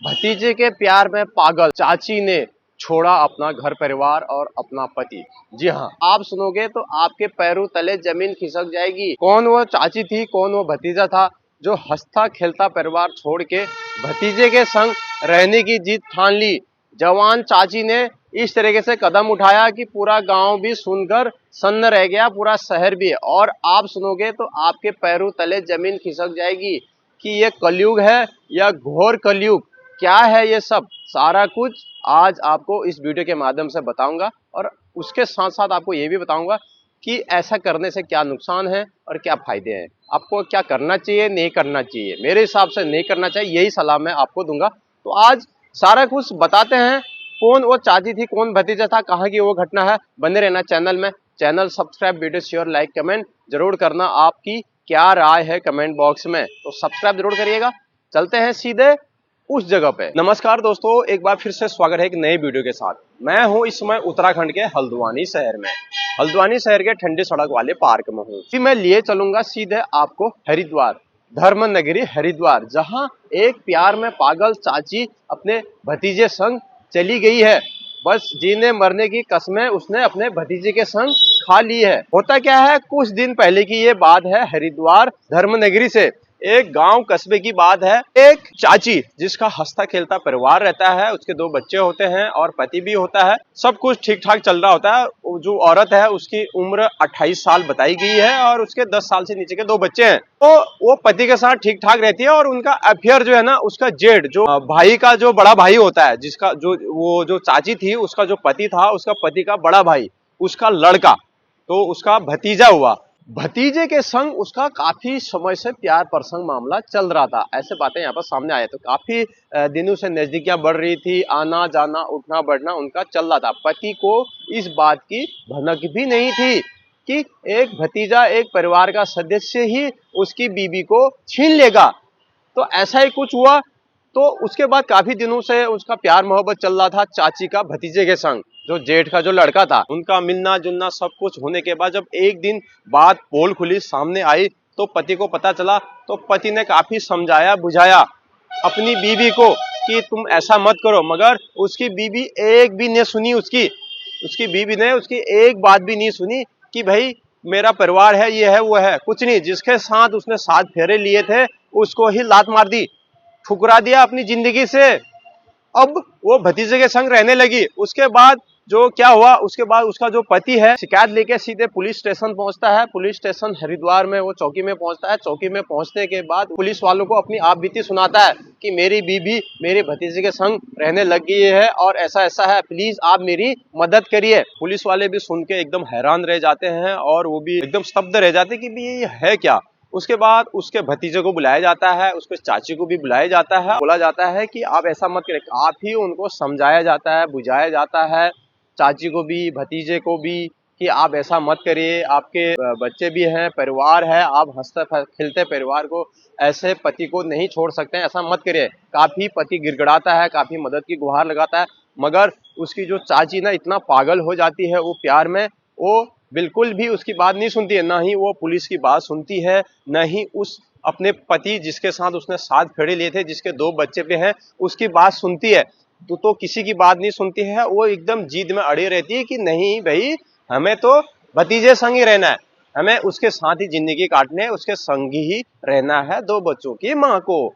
भतीजे के प्यार में पागल चाची ने छोड़ा अपना घर परिवार और अपना पति। जी हाँ, आप सुनोगे तो आपके पैरों तले जमीन खिसक जाएगी। कौन वो चाची थी, कौन वो भतीजा था जो हंसता खेलता परिवार छोड़ के भतीजे के संग रहने की जिद ठान ली। जवान चाची ने इस तरीके से कदम उठाया कि पूरा गांव भी सुनकर सन्न रह गया, पूरा शहर भी। और आप सुनोगे तो आपके पैरों तले जमीन खिसक जाएगी कि ये कलयुग है या घोर कलयुग। क्या है ये सब, सारा कुछ आज आपको इस वीडियो के माध्यम से बताऊंगा। और उसके साथ साथ आपको ये भी बताऊंगा कि ऐसा करने से क्या नुकसान है और क्या फायदे हैं, आपको क्या करना चाहिए, नहीं करना चाहिए। मेरे हिसाब से नहीं करना चाहिए, यही सलाह मैं आपको दूंगा। तो आज सारा कुछ बताते हैं। कौन वो चाची थी, कौन भतीजा था, कहाँ की वो घटना है। बने रहना चैनल में। Channel subscribe, video share, like, comment जरूर करना। आपकी क्या राय है कमेंट बॉक्स में, तो सब्सक्राइब जरूर करिएगा। चलते हैं सीधे उस जगह पे। नमस्कार दोस्तों, एक बार फिर से स्वागत है एक नए वीडियो के साथ। मैं हूं इस समय उत्तराखंड के हल्द्वानी शहर में। हल्द्वानी शहर के ठंडी सड़क वाले पार्क में हूं। मैं लिए चलूंगा सीधे आपको हरिद्वार, धर्म नगरी हरिद्वार, जहां एक प्यार में पागल चाची अपने भतीजे संग चली गई है। बस जीने मरने की कसमें उसने अपने भतीजे के संग खा ली है। होता क्या है, कुछ दिन पहले की ये बात है, हरिद्वार धर्म नगरी से एक गांव कस्बे की बात है। एक चाची जिसका हंसता खेलता परिवार रहता है, उसके 2 बच्चे होते हैं और पति भी होता है। सब कुछ ठीक ठाक चल रहा होता है। जो औरत है उसकी उम्र 28 साल बताई गई है और उसके 10 साल से नीचे के 2 बच्चे हैं। तो वो पति के साथ ठीक ठाक रहती है और उनका अफेयर जो है ना, उसका जेठ जो भाई का जो बड़ा भाई होता है, जिसका जो चाची थी, उसका जो पति था, उसका पति का बड़ा भाई, उसका लड़का, तो उसका भतीजा हुआ। भतीजे के संग उसका काफी समय से प्यार प्रसंग मामला चल रहा था। ऐसे बातें यहाँ पर सामने आए। तो काफी दिनों से नजदीकियां बढ़ रही थी, आना जाना उठना बैठना उनका चल रहा था। पति को इस बात की भनक भी नहीं थी कि एक भतीजा, एक परिवार का सदस्य ही उसकी बीबी को छीन लेगा। तो ऐसा ही कुछ हुआ। तो उसके बाद काफी दिनों से उसका प्यार मोहब्बत चल रहा था चाची का भतीजे के संग। जो जेठ का जो लड़का था, उनका मिलना जुलना सब कुछ होने के बाद जब एक दिन बात पोल खुली, सामने आई, तो पति को पता चला। तो पति ने काफी समझाया बुझाया अपनी बीवी को कि तुम ऐसा मत करो, मगर उसकी बीवी एक भी नहीं सुनी। उसकी बीवी ने उसकी एक बात भी नहीं सुनी कि भाई मेरा परिवार है, ये है वो है, कुछ नहीं। जिसके साथ उसने 7 फेरे लिए थे उसको ही लात मार दी, ठुकरा दिया अपनी जिंदगी से। अब वो भतीजे के संग रहने लगी। उसके बाद जो क्या हुआ, उसके बाद उसका जो पति है शिकायत लेके सीधे पुलिस स्टेशन पहुंचता है। पुलिस स्टेशन हरिद्वार में वो चौकी में पहुंचता है। चौकी में पहुंचने के बाद पुलिस वालों को अपनी आप बीती सुनाता है कि मेरी बीबी मेरे भतीजे के संग रहने लग गई है और ऐसा ऐसा है, प्लीज आप मेरी मदद करिए। पुलिस वाले भी सुन के एकदम हैरान रह जाते हैं और वो भी एकदम स्तब्ध रह जाते हैं कि ये है क्या। उसके बाद उसके भतीजे को बुलाया जाता है, उसके चाची को भी बुलाया जाता है। बोला जाता है कि आप ऐसा मत करें। काफी उनको समझाया जाता है, बुझाया जाता है, चाची को भी भतीजे को भी, कि आप ऐसा मत करिए, आपके बच्चे भी हैं, परिवार है, आप हंसते खेलते परिवार को ऐसे पति को नहीं छोड़ सकते हैं, ऐसा मत करिए। काफी पति गिड़गिड़ाता है, काफी मदद की गुहार लगाता है, मगर उसकी जो चाची ना इतना पागल हो जाती है वो प्यार में, वो बिल्कुल भी उसकी बात नहीं सुनती है। ना ही वो पुलिस की बात सुनती है, न ही उस अपने पति जिसके साथ उसने 7 फेरे लिए थे, जिसके 2 बच्चे पे हैं, उसकी बात सुनती है। तो किसी की बात नहीं सुनती है। वो एकदम जिद में अड़ी रहती है कि नहीं भाई, हमें तो भतीजे संग ही रहना है, हमें उसके साथ ही जिंदगी काटने है, उसके संग ही रहना है 2 बच्चों की माँ को।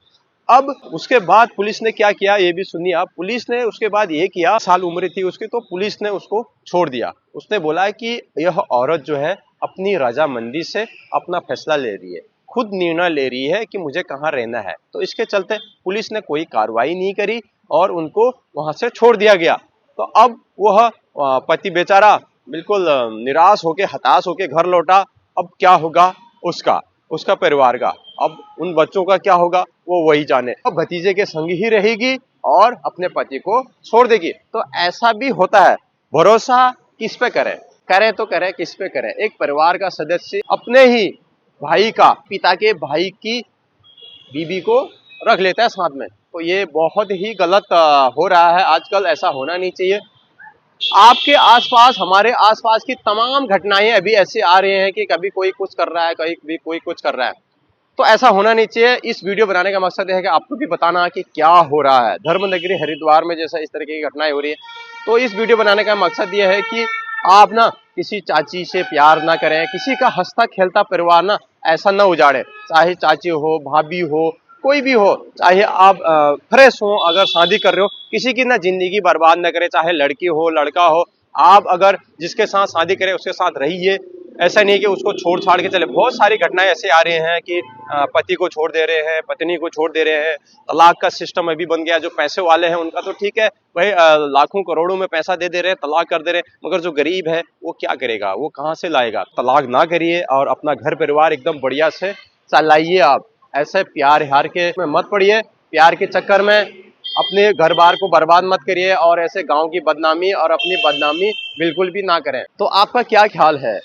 अब उसके बाद पुलिस ने क्या किया ये भी सुनिए आप। पुलिस ने उसके बाद ये किया, साल उम्र थी उसकी, तो पुलिस ने उसको छोड़ दिया। उसने बोला है कि यह औरत जो है अपनी रजामंदी से अपना फैसला ले रही है, खुद निर्णय ले रही है कि मुझे कहाँ रहना है। तो इसके चलते पुलिस ने कोई कार्रवाई नहीं करी और उनको वहां से छोड़ दिया गया। तो अब वह पति बेचारा बिल्कुल निराश होके, हताश होके घर लौटा। अब क्या होगा उसका परिवार का, अब उन बच्चों का क्या होगा वो वही जाने। अब भतीजे के संग ही रहेगी और अपने पति को छोड़ देगी। तो ऐसा भी होता है। भरोसा किस पे करें, करे तो करे किस पे करें। एक परिवार का सदस्य अपने ही भाई का, पिता के भाई की बीबी को रख लेता है साथ में, तो ये बहुत ही गलत हो रहा है आजकल। ऐसा होना नहीं चाहिए। आपके आसपास, हमारे आसपास की तमाम घटनाएं अभी ऐसी आ रही हैं कि कभी कोई कुछ कर रहा है, कभी कोई कुछ कर रहा है। तो ऐसा होना नहीं चाहिए। इस वीडियो बनाने का मकसद है कि आपको भी बताना कि क्या हो रहा है धर्मनगरी हरिद्वार में, जैसा इस तरह की घटनाएं हो रही है। तो इस वीडियो बनाने का मकसद ये है कि आप ना किसी चाची से प्यार ना करें, किसी का हंसता खेलता परिवार ना ऐसा ना उजाड़े, चाहे चाची हो, भाभी हो, कोई भी हो, चाहे आप फ्रेश हो, अगर शादी कर रहे हो, किसी की ना जिंदगी बर्बाद ना करे, चाहे लड़की हो लड़का हो। आप अगर जिसके साथ शादी करें उसके साथ रहिए, ऐसा नहीं कि उसको छोड़ छाड़ के चले। बहुत सारी घटनाएं ऐसे आ रही हैं कि पति को छोड़ दे रहे हैं, पत्नी को छोड़ दे रहे हैं, तलाक का सिस्टम अभी बन गया। जो पैसे वाले हैं उनका तो ठीक है भाई, लाखों करोड़ों में पैसा दे दे रहे हैं, तलाक कर दे रहे हैं, मगर जो गरीब है वो क्या करेगा, वो कहाँ से लाएगा। तलाक ना करिए और अपना घर परिवार एकदम बढ़िया से चलाइए। आप ऐसे प्यार हार के में मत पड़िए, प्यार के चक्कर में अपने घर बार को बर्बाद मत करिए, और ऐसे गांव की बदनामी और अपनी बदनामी बिल्कुल भी ना करें। तो आपका क्या ख्याल है,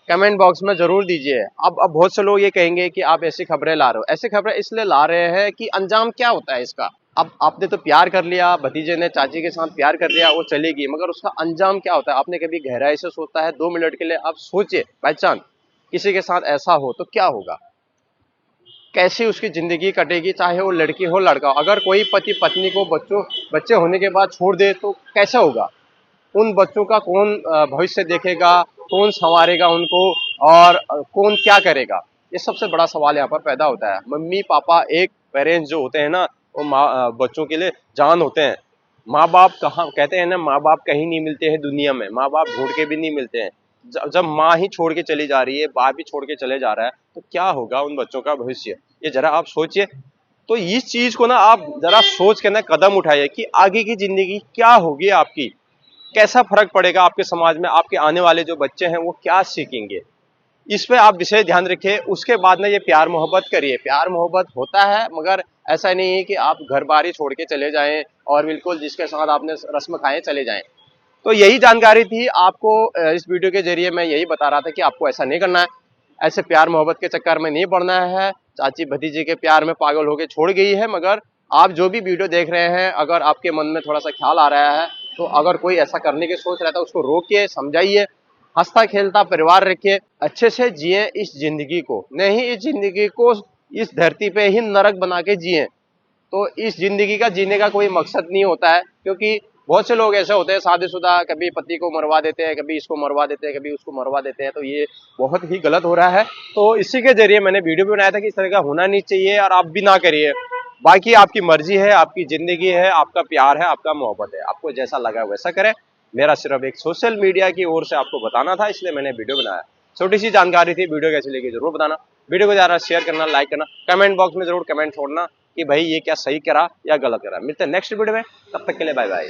कमेंट बॉक्स में जरूर दीजिए। अब बहुत से लोग ये कहेंगे कि आप ऐसी खबरें ला रहे हो। ऐसी खबरें इसलिए ला रहे हैं कि अंजाम क्या होता है इसका। अब आपने तो प्यार कर लिया, भतीजे ने चाची के साथ प्यार कर लिया, वो चलेगी, मगर उसका अंजाम क्या होता है आपने कभी गहराई से सोचा है? 2 मिनट के लिए आप सोचिए, पहचान किसी के साथ ऐसा हो तो क्या होगा, कैसी उसकी जिंदगी कटेगी, चाहे वो लड़की हो लड़का हो। अगर कोई पति पत्नी को बच्चे होने के बाद छोड़ दे तो कैसा होगा? उन बच्चों का कौन भविष्य देखेगा, कौन संवारेगा उनको, और कौन क्या करेगा? ये सबसे बड़ा सवाल यहाँ पर पैदा होता है। मम्मी पापा, एक पेरेंट्स जो होते हैं ना, वो बच्चों के लिए जान होते हैं। माँ बाप कहाँ, कहते हैं ना, माँ बाप कहीं नहीं मिलते हैं दुनिया में, माँ बाप ढूंढ के भी नहीं मिलते हैं। जब माँ ही छोड़ के चली जा रही है, बाप भी छोड़ के चले जा रहा है, तो क्या होगा उन बच्चों का भविष्य? ये जरा आप सोचिए। तो इस चीज को ना आप जरा सोच के ना कदम उठाइए कि आगे की जिंदगी क्या होगी आपकी, कैसा फर्क पड़ेगा आपके समाज में, आपके आने वाले जो बच्चे हैं वो क्या सीखेंगे। इस पे आप विशेष ध्यान रखिए। उसके बाद ना ये प्यार मोहब्बत करिए। प्यार मोहब्बत होता है, मगर ऐसा नहीं है कि आप घर बार ही छोड़ के चले जाएं और बिल्कुल जिसके साथ आपने रस्म खाए चले जाएं। तो यही जानकारी थी आपको। इस वीडियो के जरिए मैं यही बता रहा था कि आपको ऐसा नहीं करना है, ऐसे प्यार मोहब्बत के चक्कर में नहीं पड़ना है। चाची भतीजे के प्यार में पागल होके छोड़ गई है, मगर आप जो भी वीडियो देख रहे हैं, अगर आपके मन में थोड़ा सा ख्याल आ रहा है, तो अगर कोई ऐसा करने की सोच रहा था उसको रोकिए, समझाइए, हंसता खेलता परिवार रखिए, अच्छे से जिए इस जिंदगी को, नहीं इस जिंदगी को इस धरती पे ही नरक बना के जिए। तो इस जिंदगी का जीने का कोई मकसद नहीं होता है, क्योंकि बहुत से लोग ऐसे होते हैं शादीशुदा, कभी पति को मरवा देते हैं, कभी इसको मरवा देते हैं, कभी उसको मरवा देते हैं। तो ये बहुत ही गलत हो रहा है। तो इसी के जरिए मैंने वीडियो भी बनाया था कि इस तरह का होना नहीं चाहिए, और आप भी ना करिए। बाकी आपकी मर्जी है, आपकी जिंदगी है, आपका प्यार है, आपका मोहब्बत है, आपको जैसा लगा वैसा करें। मेरा सिर्फ एक सोशल मीडिया की ओर से आपको बताना था, इसलिए मैंने वीडियो बनाया। छोटी सी जानकारी थी। वीडियो कैसी लगी जरूर बताना, वीडियो को ज्यादा शेयर करना, लाइक करना, कमेंट बॉक्स में जरूर कमेंट छोड़ना कि भाई ये क्या सही करा या गलत करा। मिलते हैं नेक्स्ट वीडियो में, तब तक के लिए बाय बाय।